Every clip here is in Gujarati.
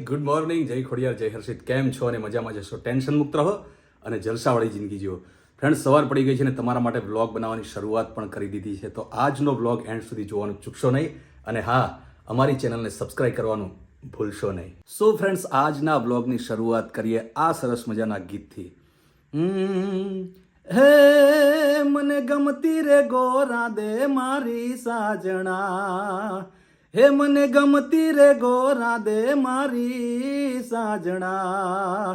ગુડ મોર્નિંગ, જય ખોડિયાર, જય હર્ષિત. કેમ છો અને મજામાં જશો? ટેન્શન મુક્ત રહો અને જલસાવાળી જિંદગી જીવો. ફ્રેન્ડ્સ, સવાર પડી ગઈ છે અને તમારા માટે વ્લોગ બનાવવાની શરૂઆત પણ કરી દીધી છે. તો આજનો વ્લોગ એન્ડ સુધી જોવાનું ચૂકશો નહીં અને હા, અમારી ચેનલને સબસ્ક્રાઇબ કરવાનું ભૂલશો નહીં. સો ફ્રેન્ડ્સ, આજના વ્લોગની શરૂઆત કરીએ આ સરસ મજાના ગીતથી. હે મને ગમતી રે ગોરા દે મારી સાજણા, હે મને ગમતી રે ગોરા દે મારી સાજણા,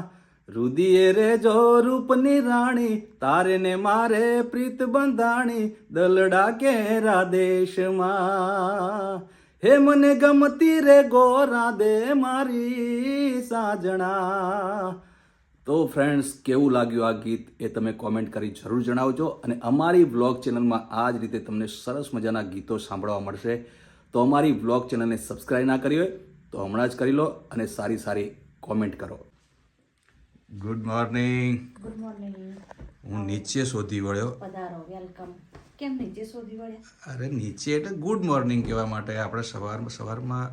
રુદિયે રે જો રૂપની રાણી, તારે ને મારે પ્રીત બંધાણી, દલડા કેરા દેશમાં, હે મને ગમતી રે ગોરા દે મારી સાજણા. તો ફ્રેન્ડ્સ, કેવું લાગ્યું આ ગીત એ તમે કોમેન્ટ કરી જરૂર જણાવજો. અને અમારી વ્લોગ ચેનલમાં આ જ રીતે તમને સરસ મજાના ગીતો સાંભળવા મળશે. તો અમારી વ્લોગ ચેનલને સબસ્ક્રાઇબ ના કરી હોય તો હમણાં જ કરી લો અને સારી સારી કોમેન્ટ કરો. Good morning. Good morning. હું નીચે શોધી વળ્યો. પધારો, વેલકમ. કેમ નીચે શોધી વળ્યા? અરે નીચે એટલે ગુડ મોર્નિંગ કહેવા માટે. આપણે સવારમાં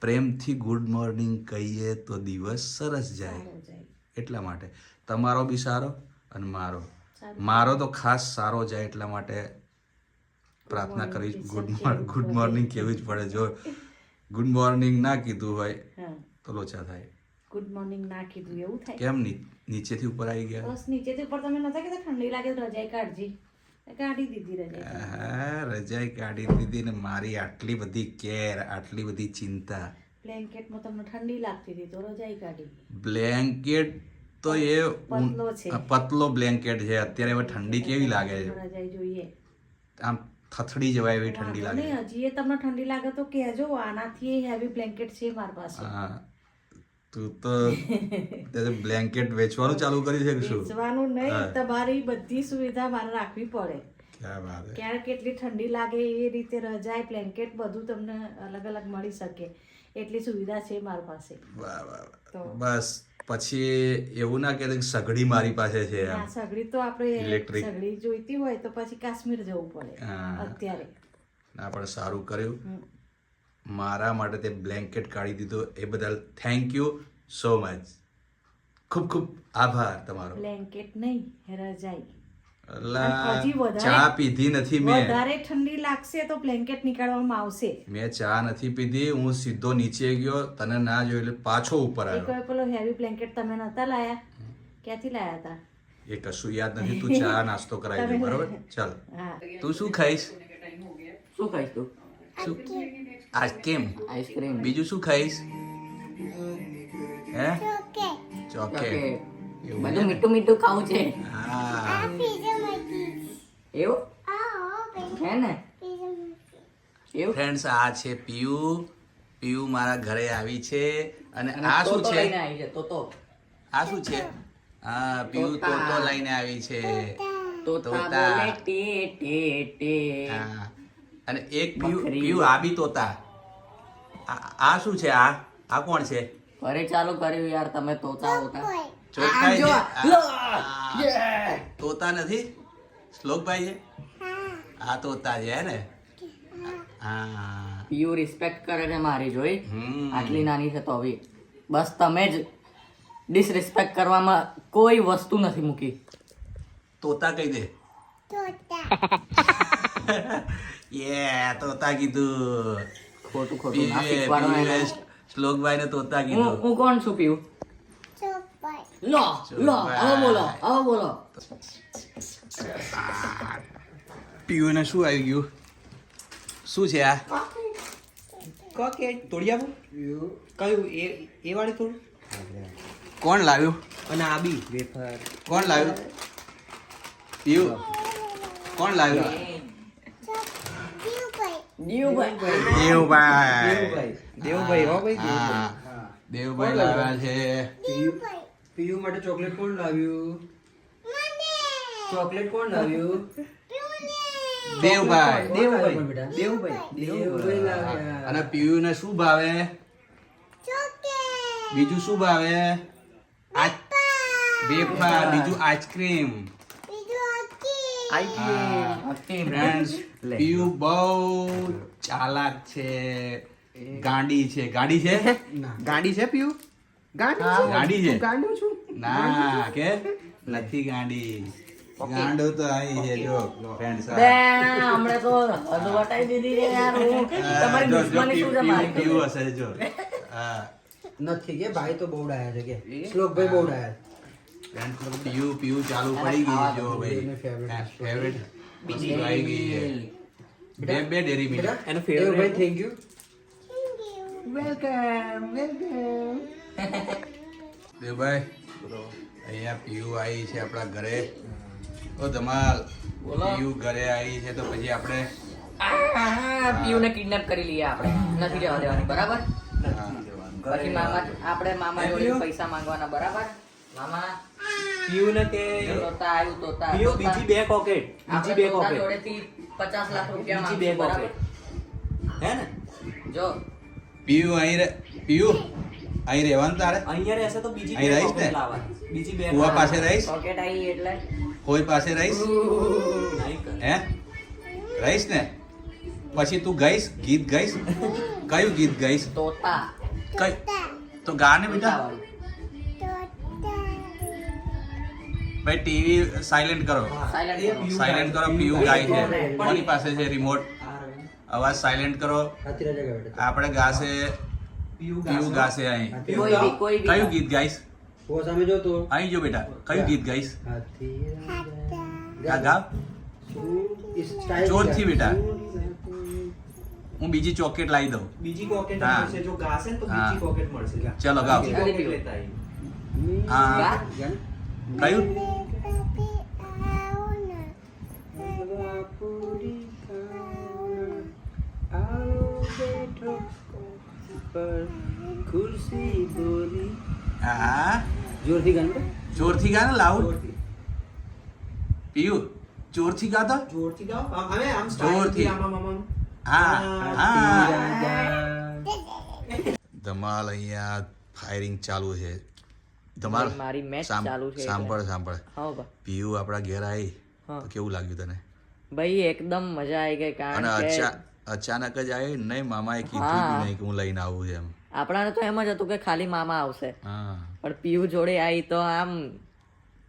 પ્રેમથી ગુડ મોર્નિંગ કહીએ તો દિવસ સરસ જાય, એટલા માટે. તમારો બી સારો અને મારો તો ખાસ સારો જાય, એટલા માટે પ્રાર્થના કરીશ. ગુડ મોર્નિંગ કહેવું જ પડે. જો ગુડ મોર્નિંગ ના કીધું હોય તો લોચા થાય. ગુડ મોર્નિંગ ના કીધું એવું થાય. કેમ નીચેથી ઉપર આવી ગયા? બસ નીચેથી ઉપર તમે નતા કીધા ઠંડી લાગે તો રજાઈ કાઢજી, કાઢી દીધી રજાઈ. હા, રજાઈ કાઢી દીધી ને મારી આટલી બધી કેર, આટલી બધી ચિંતા. બ્લેન્કેટમાં તમને ઠંડી લાગતી હતી તો રજાઈ કાઢી. બ્લેન્કેટ તો એ પતલો છે, પતલો બ્લેન્કેટ છે. અત્યારે હવે ઠંડી કેવી લાગે છે, રજાઈ જોઈએ. આમ થથડી જવાય એવી ઠંડી લાગે. નહીં, હજી એ તમને ઠંડી લાગે તો કહેજો, આનાથી હેવી બ્લેન્કેટ છે મારી પાસે. હા, તું તો બ્લેન્કેટ વેચવાનું ચાલુ કરી છે કે શું? વેચવાનું નહીં, તમારી બધી સુવિધા મારે રાખવી પડે. ક્યાં વાત છે. ક્યારેક કેટલી ઠંડી લાગે એ રીતે રજાઈ, બ્લેન્કેટ બધું તમને અલગ અલગ મળી શકે એટલી સુવિધા છે મારી પાસે. વાહ વાહ. બસ પછી એવું ના કે સગડી મારી પાસે છે. સગડી તો આપણે સગડી જોઈતી હોય તો પછી કાશ્મીર જવું પડે અત્યારે. ના, પણ સારું કર્યું. મારા માટે તે બ્લેન્કેટ કાઢી દીધો એ બદલ થેન્ક યુ સો મચ. ખૂબ ખૂબ આભાર તમારો. બ્લેન્કેટ નહીં, રજાઈ. ચા પીધી નથી મેં. વધારે ઠંડી લાગશે તો બ્લેન્કેટ નીકાળવામાં આવશે. મેં ચા નથી પીધી, હું સીધો નીચે ગયો, તને ના જોયું એટલે પાછો ઉપર આવ્યો. પેલો હેવી બ્લેન્કેટ તમે નતા લાયા? ક્યાંથી લાયા હતા એ કશું યાદ નથી. તું ચા નાસ્તો કરાવી દે, બરોબર? ચાલ. તું શું ખાઈશ? શું ખાઈશ તું? આજ કેમ? આઈસ્ક્રીમ. બીજું શું ખાઈશ? હે? ચોકે. બધું મીઠું મીઠું ખાવું છે. હા. એવું હે ને? એવું ફ્રેન્ડ્સ, આ છે પિયુ. પિયુ મારા ઘરે આવી છે. અને આ શું છે? આ શું છે? હા, પિયુ તોતો લઈને આવી છે. તોતા બોલે ટે ટે ટે. હા. અને એક પિયુ આ બી તોતા. આ શું છે? આ કોણ છે? ઘરે ચાલુ કર્યું યાર તમે તોતા હોતા. તોતા નથી, શ્લોકભાઈ છે. આ તોતા છે ને? હા. પીયુ રિસ્પેક્ટ કરે છે મારી, જોઈ? આટલી નાની છે તો બી બસ તમે જ ડિસરિસ્પેક્ટ કરવામાં કોઈ વસ્તુ નથી મૂકી. તોતા કહી દે. યે, તોતા કીધું. ખોટું ખોટું ના શીખવાડો. શ્લોકભાઈ ને તોતા કીધું. હું કોણ છું પીયુ? લો લો, હવે બોલો, હવે બોલો. પીયુ ને શું આવી ગયું? શું છે આ? કોકેટ તોડી આપું? કયું એ વાળી થોડું? કોણ લાવ્યું? અને આ બી વેફર. કોણ લાવ્યું? પીયુ કોણ લાવ્યું? દેવભાઈ. દેવભાઈ હો ભાઈ, હા, દેવભાઈ લાવ્યા છે. પીયુ માટે ચોકલેટ કોણ લાવ્યું? ચોકલેટ કોણ લાવ્યું? દેવભાઈ. દેવભાઈ લાવ્યા. અને પિયુ ને શું ભાવે? બીજું શું ભાવે? વેફર. બીજું આઈસ્ક્રીમ. આઈસ્ક્રીમ. ફ્રેન્ડ્સ, પિયુ બહુ ચાલાક છે. ગાંડી છે ગાડી છે ગાડી છે પીયુ ગાડી છે? ગાડી છે હું ગાંડો છું ના કે નથી ગાંડી ગાંડો તો આઈ છે જો ફ્રેન્ડ્સ બે હમણાં તો હદ વટાઈ દીધી છે યાર હું તમારી દુશ્મની શું છે મારી પીવું હશે જો હા નથી કે ભાઈ તો બહુ ડાયા છે કે શ્લોકભાઈ બહુ ડાયા ફ્રેન્ડ્સ લોકો પીવું ચાલુ પડી ગઈ જો ભાઈ ફેવરેટ બીજી આવી ગઈ છે બે ડેરી મિલ્ક એનો ફેવરેટ ભાઈ થેન્ક યુ દેવભાઈ અહીંયા પીયુ આવી છે આપણા ઘરે ઓ ધમાલ પીયુ ઘરે આવી છે તો પછી આપણે પીયુને કિડનેપ કરી લઈએ આપણે નથી જવા દેવાની બરાબર પછી આપણે મામા જોડે પૈસા માંગવાના બરાબર મામા પીયુ ને કે તોતા આવ્યું તોતા પીયુ બીજી બે કોકેટ બીજી બે કોકેટ જોડેથી 50 લાખ રૂપિયા બીજી બે માંગશું, બરાબર? કોકેટ હે ને જો પીયુ પીયુ અહીં રહેવાનું તારે અહીંયા રહેશે તો બીજી અહીં બે રહીશ ને? કોકેટ લાવવાની બીજી બે કુવા પાસે રહીશ પોકેટ આવી એટલે કોઈ પાસે રહીશ નહીં કર. હે રહીશ ને પછી તું ગઈશ ગીત ગઈશ કયું ગીત ગઈશ તોતા કઈ તો ગાને બેટા ભાઈ ટીવી સાયલેન્ટ કરો સાયલેન્ટ એ કરો. પીયુ સાયલેન્ટ કરો ગાય. પીયુ ગાય છે કોની પાસે છે રિમોટ અવાજ સાયલેન્ટ કરો હાથી રાજા ગાય બેટા. આપણે ગાશે પીયુ પીયુ ગાશે અહીં હાથી કોઈ રાજા. બી કોઈ બી કયું ગીત ગાઈશ વો સામે જો તો અહીં જો બેટા કયું ગીત ગાઈશ હાથી રાજા. ગા ગાવ ઇસ સ્ટાઇલ જોરથી છે. બેટા. હું બીજી ચોકલેટ લાવી દઉં બીજી કોકેટ હા. મળશે જો ગાશે ને તો હા. બીજી કોકેટ મળશે જા. ચલો ગાઓ બીજી કોકેટ લેતા આવી. હા ગા. કયું ખુરશી બોલી હા જોરથી ગાન જોરથી ગા ને લાઉડ પીયુ જોરથી ગા તો જોરથી ગાઓ અમે આમ જોરથી. આમ હા હાથી હા રાજા. ધમાલ અહીંયા ફાયરિંગ ચાલુ છે ધમાલ મારી મેચ ચાલુ છે સાંભળ સાંભળ હા બા પીયુ આપણા ઘેર આવી હા. તો કેવું લાગ્યું તને ભાઈ એકદમ મજા આવી ગઈ અને કારણ કે અચાનક જ આવી નહીં મામાએ કીધું હા. બી નહીં કે હું લઈને આવું છે એમ આપણાને તો એમ જ હતું કે ખાલી મામા આવશે હા પણ પીયુ જોડે આવી તો આમ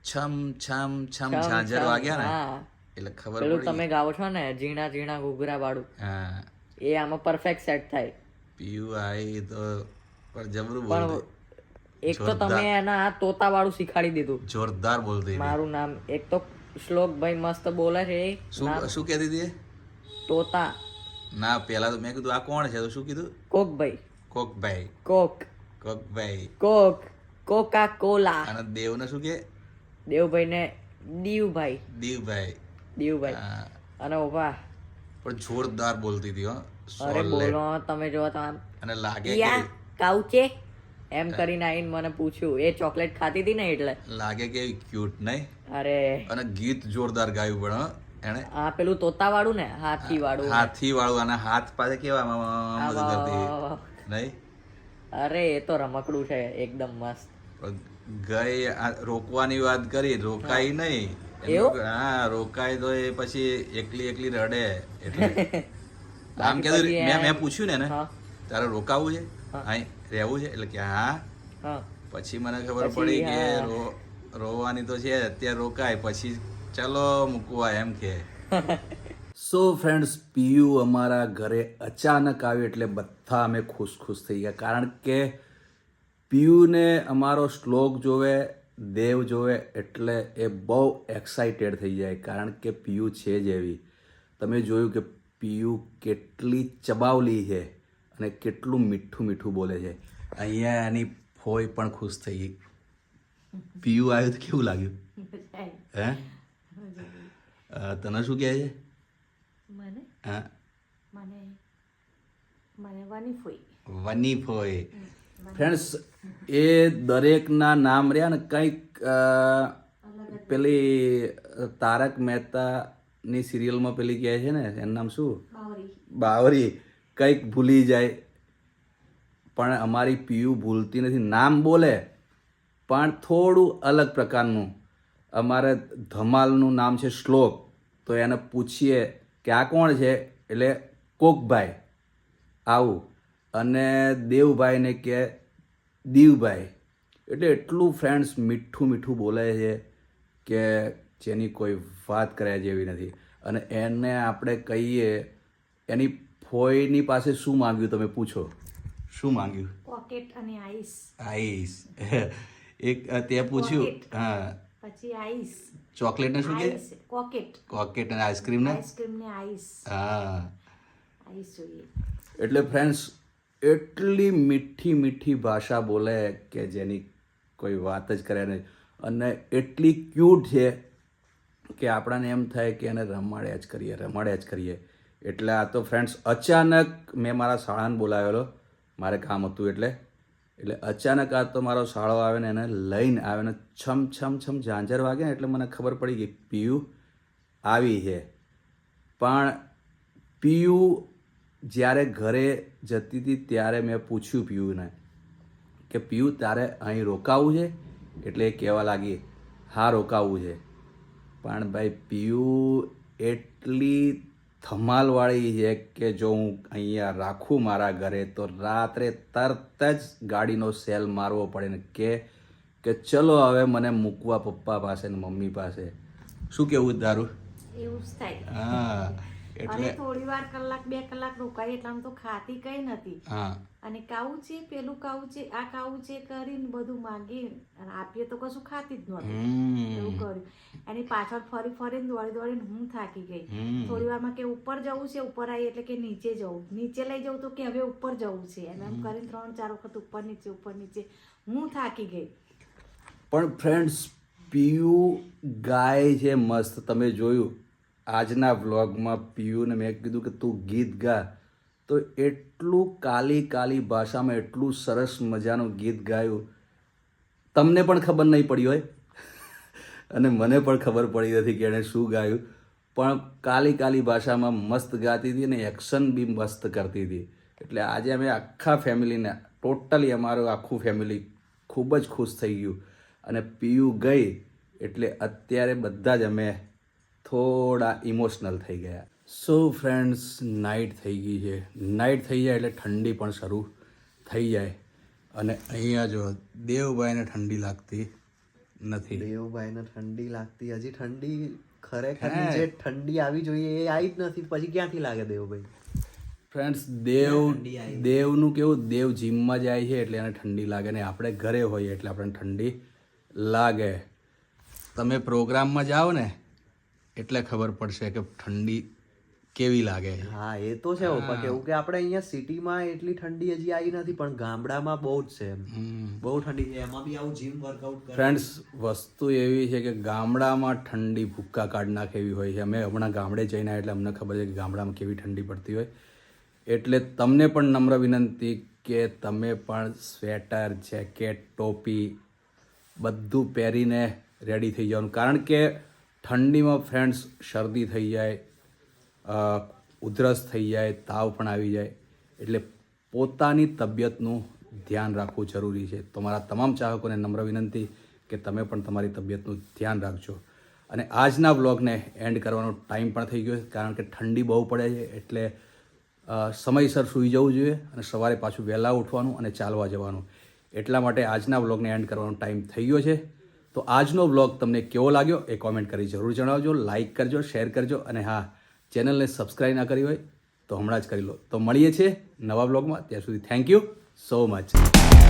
છમ છમ છમ છમ ઝાંઝર છમ, વાગ્યા ને હા. એટલે ખબર પેલું પડી તમે ગાઓ છો ને ઝીણા ઝીણા ઘૂઘરા વાળું હા એ આમાં પરફેક્ટ સેટ થાય પીયુ આવી તો પણ જબરું પણ બોલતી એક તો જોરદાર. તમે એના આ તોતા વાળું શીખાડી દીધું જોરદાર બોલતી હતી. મારું નામ એક તો શ્લોક ભાઈ મસ્ત બોલે છે એ નામ શું કહેતી હતી એ? તોતા ના પેલા તો મેં કીધું આ કોણ છે તો શું કીધું કોક ભાઈ કોકભાઈ કોક કોકભાઈ કોક કોકા કોલા અને દેવને શું કે દેવભાઈ ને દીવભાઈ દીવભાઈ દીવભાઈ હા. અને ઓપા પણ જોરદાર બોલતી હતી હો અરે સોલે. બોલો તમે જો તો આમ અને લાગે યા કે કાઉચે એમ કરીને આવીને મને પૂછ્યું એ ચોકલેટ ખાતી હતી ને એટલે લાગે કે ક્યુટ નહીં અરે અને ગીત જોરદાર ગાયું પણ હો. એણે આ પેલું તોતા વાળું ને હાથી વાળું હાથી વાળું અને હાથ પાસે કેવા આમ આમ બધું કરતી આવા. નહીં અરે એ તો રમકડું છે એકદમ મસ્ત પણ ગઈ આ રોકવાની વાત કરી રોકાઈ નહીં એવું? હા રોકાય તો એ પછી એકલી એકલી રડે એટલે આમ બાકી કીધું પછી મેં પૂછ્યું ને એને હા. તારે રોકાવું છે હા. અહીં રહેવું છે એટલે કે હા હા પછી મને ખબર પછી પડી કે હા. રોવાની તો છે અત્યારે રોકાય પછી ચલો મૂકવા એમ કે સો ફ્રેન્ડ્સ પીયુ અમારા ઘરે અચાનક આવ્યું એટલે બધા અમે ખુશ ખુશ થઈ ગયા કારણ કે પીયુને અમારો શ્લોક જોવે દેવ જોવે એટલે એ બહુ એક્સાઇટેડ થઈ જાય કારણ કે પીયુ છે જ એવી તમે જોયું કે પીયુ કેટલી ચબાવલી છે અને કેટલું મીઠું મીઠું બોલે છે અહીંયા એની ફોઈ પણ ખુશ થઈ ગઈ પીયુ આવ્યું તો કેવું લાગ્યું હે તને શું કહે છે મને હા મને મને વાની ફોઈ વની ફોઈ ફ્રેન્ડ્સ એ દરેકના નામ રહ્યા ને કંઈક પેલી તારક મહેતાની સિરિયલમાં પેલી કહે છે ને એનું નામ શું બાવરી બાવરી કંઈક ભૂલી જાય પણ અમારી પીયુ ભૂલતી નથી નામ બોલે પણ થોડું અલગ પ્રકારનું અમારે ધમાલનું નામ છે શ્લોક તો એને પૂછીએ કે આ કોણ છે એટલે કોકભાઈ આવું અને દેવભાઈને કે દીવભાઈ, એટલે એટલું ફ્રેન્ડ્સ મીઠું મીઠું બોલે છે કે જેની કોઈ વાત કર્યા જેવી નથી. અને એને આપણે કહીએ એની ફોઈની પાસે શું માંગ્યું તમે પૂછો, શું માંગ્યું? પોકેટ અને આઈસ. આઈસ એક તે પૂછ્યું. હા, પછી આઈસ. ચોકલેટ ને શું કે? કોકેટ. કોકેટ અને આઈસ્ક્રીમ ને? આઈસ્ક્રીમ ને આઈસ. હા, આઈસ જોઈએ. એટલે ફ્રેન્ડ્સ એટલી મીઠી મીઠી ભાષા બોલે કે જેની કોઈ વાત જ કરે નહીં. અને એટલી ક્યુટ છે કે આપણને એમ થાય કે એને રમાડ્યા જ કરીએ. એટલે આ તો ફ્રેન્ડ્સ અચાનક મેં મારા શાળાને બોલાવેલો, મારે કામ હતું એટલે અચાનક આ તો મારો શાળો આવે ને એને લઈને આવે ને છમ છમ છમ ઝાંઝર વાગે ને એટલે મને ખબર પડી ગઈ પીયુ આવી છે. પણ પીયુ જ્યારે ઘરે જતી હતી ત્યારે મેં પૂછ્યું પીયુને કે પીયુ તારે અહીં રોકાવું છે? એટલે એ કહેવા લાગી હા રોકાવું છે. પણ ભાઈ પીયુ એટલી ધમાલવાળી છે કે જો હું અહીંયા રાખું મારા ઘરે તો રાત્રે તરત જ ગાડીનો સેલ મારવો પડે ને કે ચલો હવે મને મૂકવા પપ્પા પાસે ને મમ્મી પાસે. શું કેવું તારું? એવું જ થાય. હા, અને થોડી વાર કલાક 2 કલાક રોકાઈ એટલે આમ તો ખાતી કઈ નથી. હા, અને કાવું છે પેલું કાવું છે આ કાવું છે કરીને બધું માંગી અને આપીએ તો કશું ખાતી જ નહોતી. એવું કર્યું. એની પાછળ ફરી ફરીને દોડીને હું થાકી ગઈ. થોડી વારમાં કે ઉપર જવું છે, ઉપર આવી એટલે કે નીચે જવું, નીચે લઈ જવું તો કે હવે ઉપર જવું છે. એમ કરીને 3-4 વખત ઉપર નીચે હું થાકી ગઈ. પણ ફ્રેન્ડ્સ પીયુ ગાય છે મસ્ત. તમે જોયું આજના વ્લોગમાં પીયુને મેં કીધું કે તું ગીત ગા, તો એટલું કાલી ભાષામાં એટલું સરસ મજાનું ગીત ગાયું. તમને પણ ખબર નહીં પડી હોય અને મને પણ ખબર પડી નથી કે એણે શું ગાયું, પણ કાલી ભાષામાં મસ્ત ગાતી હતી અને એક્શન બી મસ્ત કરતી હતી. એટલે આજે અમે આખા ફેમિલીને ટોટલી અમારું આખું ફેમિલી ખૂબ જ ખુશ થઈ ગયું. અને પીયુ ગઈ એટલે અત્યારે બધા જ અમે થોડા ઇમોશનલ થઈ ગયા. સો ફ્રેન્ડ્સ નાઇટ થઈ ગઈ છે. નાઇટ થઈ જાય એટલે ઠંડી પણ શરૂ થઈ જાય. અને અહીંયા જો દેવભાઈને ઠંડી લાગતી નથી. દેવભાઈને ઠંડી લાગતી હજી ઠંડી ખરેખર જે ઠંડી આવી જોઈએ એ આવી જ નથી. પછી ક્યાંથી લાગે દેવભાઈ? ફ્રેન્ડ્સ દેવનું કેવું, દેવ જીમમાં જાય છે એટલે એને ઠંડી લાગે ને આપણે ઘરે હોઈએ એટલે આપણને ઠંડી લાગે. તમે પ્રોગ્રામમાં જાઓ ને એટલે ખબર પડશે કે ઠંડી કેવી લાગે. હા એ તો છે પપ્પા, કેવું કે આપણે અહીંયા સિટીમાં એટલી ઠંડી હજી આવી નથી પણ ગામડામાં બહુ જ છે. બહુ ઠંડી છે. એમાં બી આવું જીમ વર્કઆઉટ કરે. ફ્રેન્ડ્સ વસ્તુ એવી છે કે ગામડામાં ઠંડી ભૂક્કા કાઢ નાખે એવી હોય છે. અમે હમણાં ગામડે જઈને એટલે અમને ખબર છે કે ગામડામાં કેવી ઠંડી પડતી હોય. એટલે તમને પણ નમ્ર વિનંતી કે તમે પણ સ્વેટર, જેકેટ, ટોપી બધું પહેરીને રેડી થઈ જવાનું. કારણ કે ઠંડીમાં ફ્રેન્ડ્સ શરદી થઈ જાય, ઉધરસ થઈ જાય, તાવ પણ આવી જાય. એટલે પોતાની તબિયતનું ધ્યાન રાખવું જરૂરી છે. તો મારા તમામ ચાહકોને નમ્ર વિનંતી કે તમે પણ તમારી તબિયતનું ધ્યાન રાખજો. અને આજના વ્લોગને એન્ડ કરવાનો ટાઈમ પણ થઈ ગયો કારણ કે ઠંડી બહુ પડે છે. એટલે સમયસર સૂઈ જવું જોઈએ અને સવારે પાછું વહેલા ઉઠવાનું અને ચાલવા જવાનું. એટલા માટે આજના વ્લોગને એન્ડ કરવાનો ટાઈમ થઈ ગયો છે. તો આજનો વ્લોગ તમને કેવો લાગ્યો એ કોમેન્ટ કરી જરૂર જણાવજો. લાઇક કરજો, શેર કરજો અને હા, ચેનલને સબસ્ક્રાઈબ ના કરી હોય તો હમણાં જ કરી લો. તો મળીએ છીએ નવા વ્લોગમાં. ત્યાં સુધી થેન્ક યુ સો મચ.